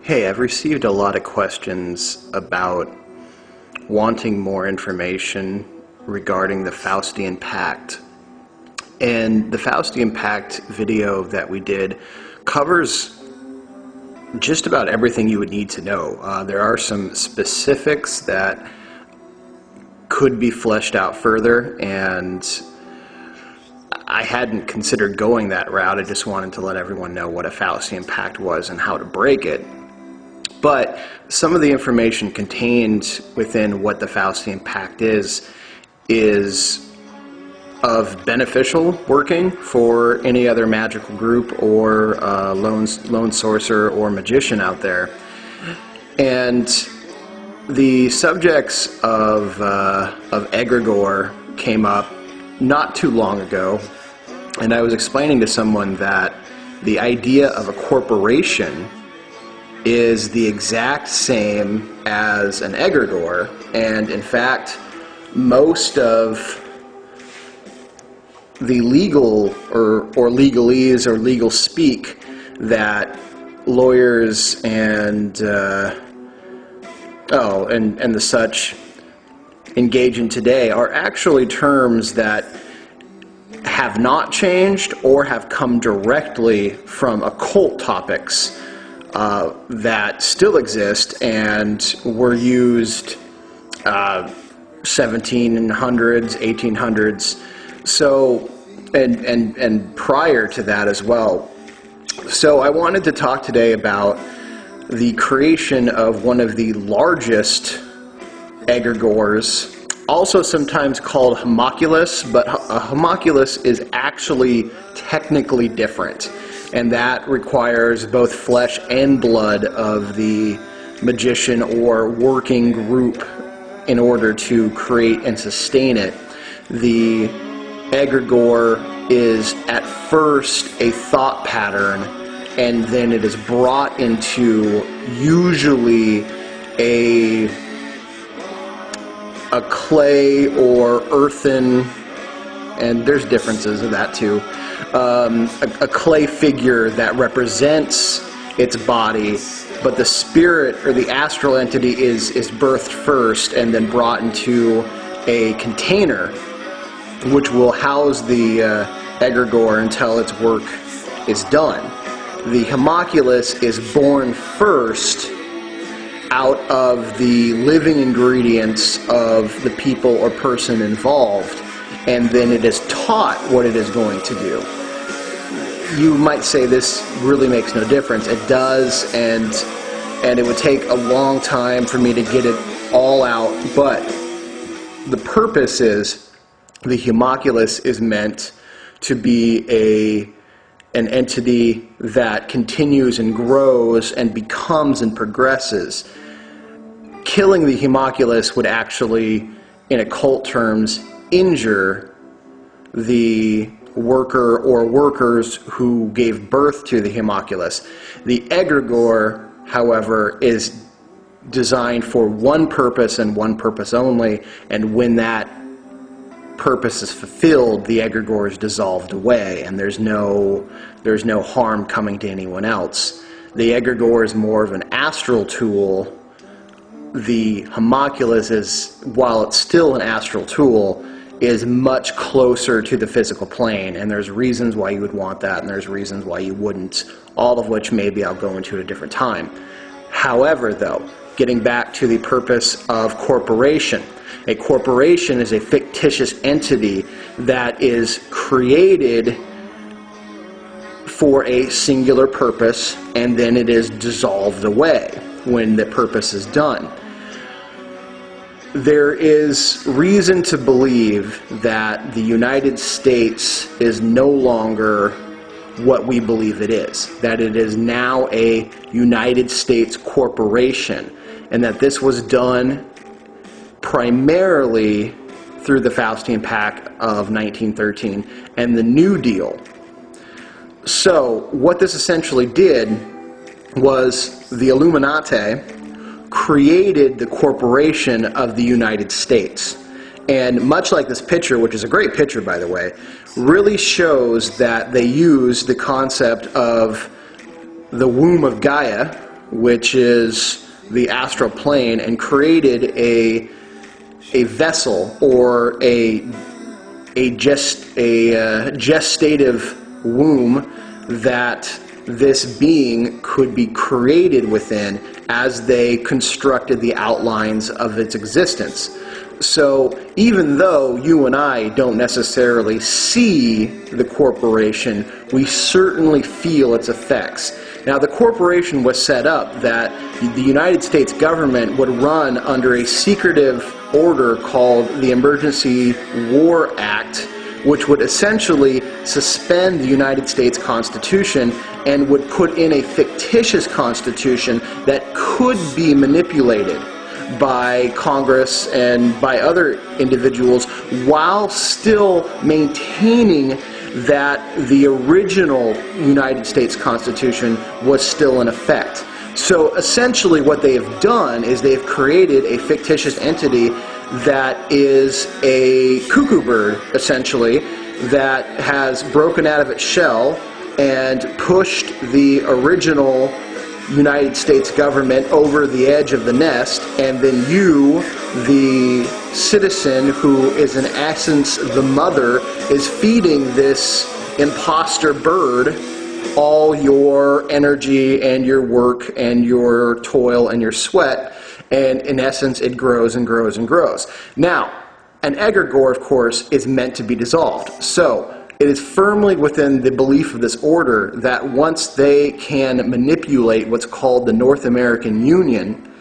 Hey, I've received a lot of questions about wanting more information regarding the Faustian Pact. And the Faustian Pact video that we did covers just about everything you would need to know. There are some specifics that could be fleshed out further, and I hadn't considered going that route. I just wanted to let everyone know what a Faustian Pact was and how to break it. But some of the information contained within what the Faustian Pact is of beneficial working for any other magical group or lone sorcerer or magician out there. And the subjects of Egregore came up not too long ago, and I was explaining to someone that the idea of a corporation is the exact same as an Egregore, and in fact most of the legal or legalese or legal speak that lawyers and the such engage in today are actually terms that have not changed or have come directly from occult topics that still exist and were used 1700s, 1800s, so and prior to that as well. So I wanted to talk today about the creation of one of the largest egregores, also sometimes called homunculus, but a homunculus is actually technically different, and that requires both flesh and blood of the magician or working group in order to create and sustain it. The egregore is at first a thought pattern, and then it is brought into usually a clay or earthen, and there's differences of that too, a clay figure that represents its body, but the spirit or the astral entity is birthed first and then brought into a container which will house the egregore until its work is done. The homunculus is born first out of the living ingredients of the people or person involved, and then it is taught what it is going to do. You might say this really makes no difference. It does, and it would take a long time for me to get it all out, but the purpose is the homunculus is meant to be an entity that continues and grows and becomes and progresses. Killing the homunculus would actually, in occult terms, injure the worker or workers who gave birth to the homunculus. The egregore, however, is designed for one purpose and one purpose only, and when that purpose is fulfilled, the egregore is dissolved away, and there's no harm coming to anyone else. The egregore is more of an astral tool. The homunculus is, while it's still an astral tool, is much closer to the physical plane, and there's reasons why you would want that, and there's reasons why you wouldn't, all of which maybe I'll go into at a different time. However, though, getting back to the purpose of corporation, a corporation is a fictitious entity that is created for a singular purpose, and then it is dissolved away when the purpose is done. There is reason to believe that the United States is no longer what we believe it is, that it is now a United States corporation, and that this was done primarily through the Faustian Pact of 1913 and the New Deal. So what this essentially did was the Illuminati created the corporation of the United States. And much like this picture, which is a great picture by the way, really shows that they use the concept of the womb of Gaia, which is the astral plane, and created a vessel or a gestative womb that this being could be created within as they constructed the outlines of its existence. So even though you and I don't necessarily see the corporation, we certainly feel its effects. Now, the corporation was set up that the United States government would run under a secretive order called the Emergency War Act, which would essentially suspend the United States Constitution and would put in a fictitious constitution that could be manipulated by Congress and by other individuals while still maintaining that the original United States Constitution was still in effect. So essentially what they have done is they've created a fictitious entity that is a cuckoo bird, essentially, that has broken out of its shell and pushed the original United States government over the edge of the nest, and then you, the citizen who is in essence the mother, is feeding this imposter bird all your energy and your work and your toil and your sweat, and in essence it grows and grows and grows. Now, an egregore, of course, is meant to be dissolved. So it is firmly within the belief of this order that once they can manipulate what's called the North American Union,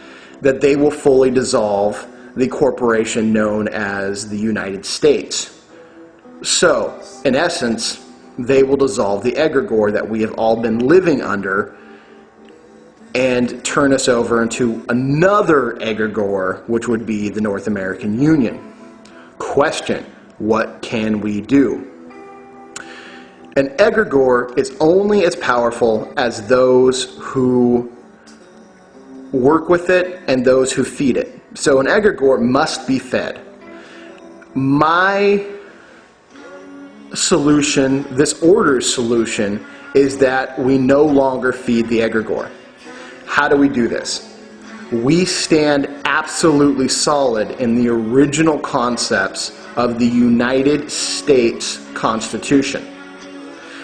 that they will fully dissolve the corporation known as the United States. So, in essence, they will dissolve the egregore that we have all been living under and turn us over into another egregore, which would be the North American Union. Question: what can we do? An egregore is only as powerful as those who work with it and those who feed it. So an egregore must be fed. My solution, this order's solution, is that we no longer feed the egregore. How do we do this? We stand absolutely solid in the original concepts of the United States Constitution.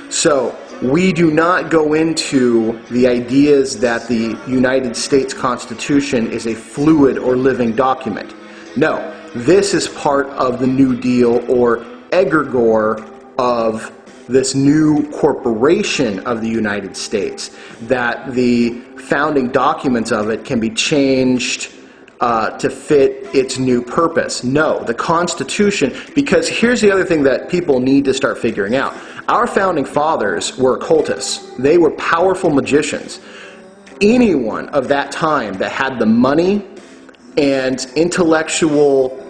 So we do not go into the ideas that the United States Constitution is a fluid or living document. No, this is part of the New Deal or egregore of this new corporation of the United States, that the founding documents of it can be changed to fit its new purpose. No, the Constitution, because here's the other thing that people need to start figuring out. Our founding fathers were occultists. They were powerful magicians. Anyone of that time that had the money and intellectual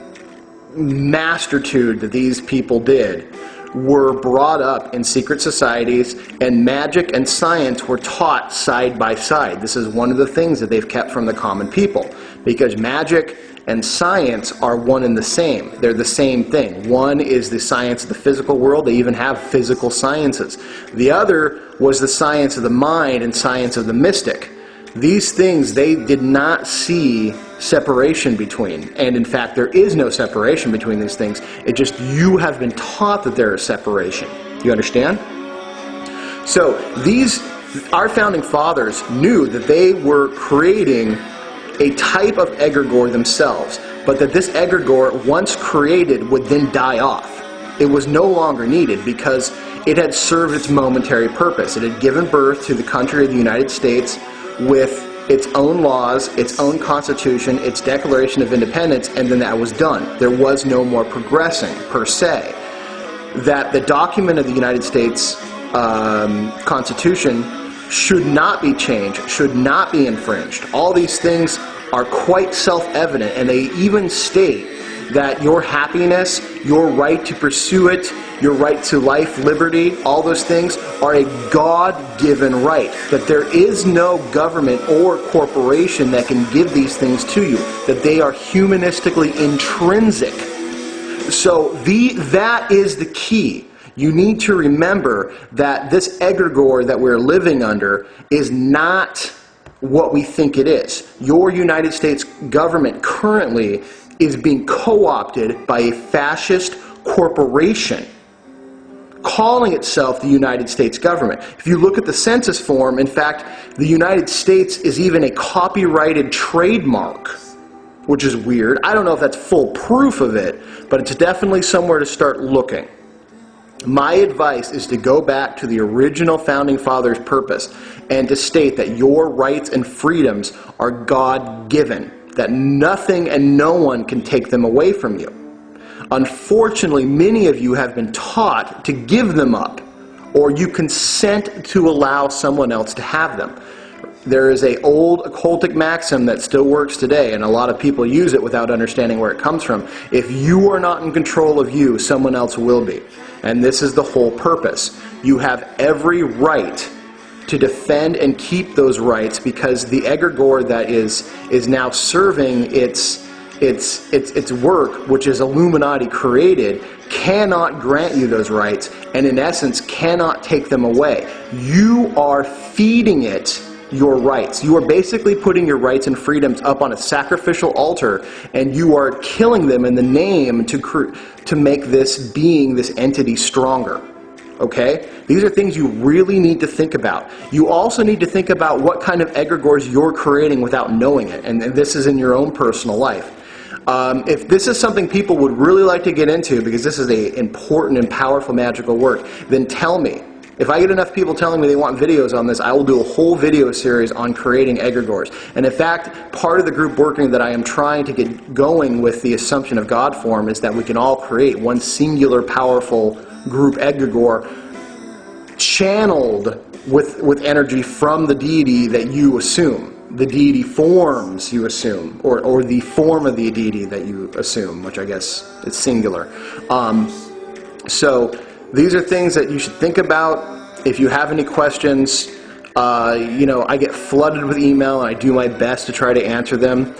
mastertude that these people did were brought up in secret societies, and magic and science were taught side by side. This is one of the things that they've kept from the common people, because magic and science are one and the same. They're the same thing. One is the science of the physical world. They even have physical sciences. The other was the science of the mind and science of the mystic. These things, they did not see separation between. And in fact, there is no separation between these things. It just, you have been taught that there is separation. You understand? So our founding fathers knew that they were creating a type of egregore themselves, but that this egregore, once created, would then die off. It was no longer needed because it had served its momentary purpose. It had given birth to the country of the United States with its own laws, its own constitution, its Declaration of Independence, and then that was done. There was no more progressing, per se. That the document of the United States Constitution should not be changed, should not be infringed. All these things are quite self-evident, and they even state that your happiness, your right to pursue it, your right to life, liberty, all those things are a God-given right. That there is no government or corporation that can give these things to you. That they are humanistically intrinsic. So that is the key. You need to remember that this egregore that we're living under is not what we think it is. Your United States government currently is being co-opted by a fascist corporation calling itself the United States government. If you look at the census form, in fact, the United States is even a copyrighted trademark, which is weird. I don't know if that's full proof of it, but it's definitely somewhere to start looking. My advice is to go back to the original Founding Fathers' purpose and to state that your rights and freedoms are God-given, that nothing and no one can take them away from you. Unfortunately, many of you have been taught to give them up, or you consent to allow someone else to have them. There is an old occultic maxim that still works today, and a lot of people use it without understanding where it comes from. If you are not in control of you, someone else will be. And this is the whole purpose. You have every right to defend and keep those rights, because the Egregore that is now serving its work, which is Illuminati created, cannot grant you those rights, and in essence cannot take them away. You are feeding it your rights. You are basically putting your rights and freedoms up on a sacrificial altar, and you are killing them in the name to make this being, this entity, stronger. Okay? These are things you really need to think about. You also need to think about what kind of egregores you're creating without knowing it, and this is in your own personal life. If this is something people would really like to get into, because this is an important and powerful magical work, then tell me. If I get enough people telling me they want videos on this, I will do a whole video series on creating egregores. And in fact, part of the group working that I am trying to get going with the Assumption of God form is that we can all create one singular powerful group egregore channeled with energy from the deity that you assume. The deity forms you assume, or the form of the deity that you assume, which I guess is singular. So these are things that you should think about. If you have any questions, I get flooded with email, and I do my best to try to answer them.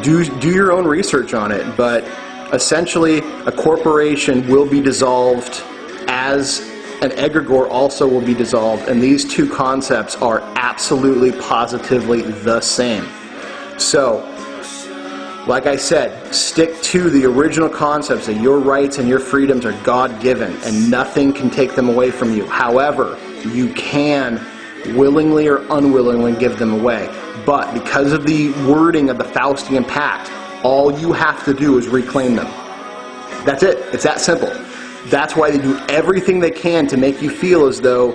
Do your own research on it, but essentially a corporation will be dissolved as an egregore also will be dissolved, and these two concepts are absolutely, positively the same. So, like I said, stick to the original concepts that your rights and your freedoms are God-given, and nothing can take them away from you. However, you can willingly or unwillingly give them away. But because of the wording of the Faustian Pact, all you have to do is reclaim them. That's it. It's that simple. That's why they do everything they can to make you feel as though,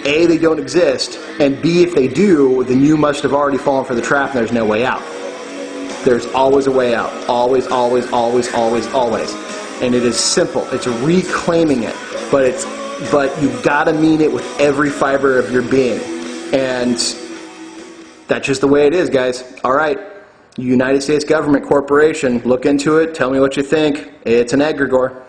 A, they don't exist, and B, if they do, then you must have already fallen for the trap and there's no way out. There's always a way out. Always, always, always, always, always. And it is simple. It's reclaiming it. But you've got to mean it with every fiber of your being. And that's just the way it is, guys. All right. United States Government Corporation, look into it. Tell me what you think. It's an egregore.